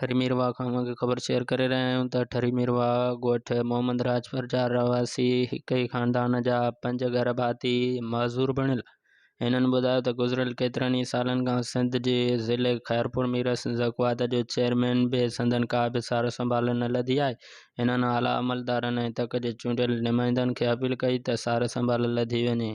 ठरीमिरवा खां की ख़बर शेयर करे रहिया आहियूं त ठरीमिरवा ॻोठ मोहम्मद राजपुर जा रहवासी हिक ई ख़ानदान जा 5 घर भाती मज़ूर बणियल। हिननि ॿुधायो त गुज़िरियल केतिरनि ई सालनि खां सिंध जे ज़िले खैरपुर मीरस ज़क़वात जो चेयरमैन बि संदनि का बि सार संभाल न लधी आहे। हिननि आला अमलदारनि ऐं तक जे चूंडियल नुमाइंदनि खे अपील कई त सार संभाल लधी वञे।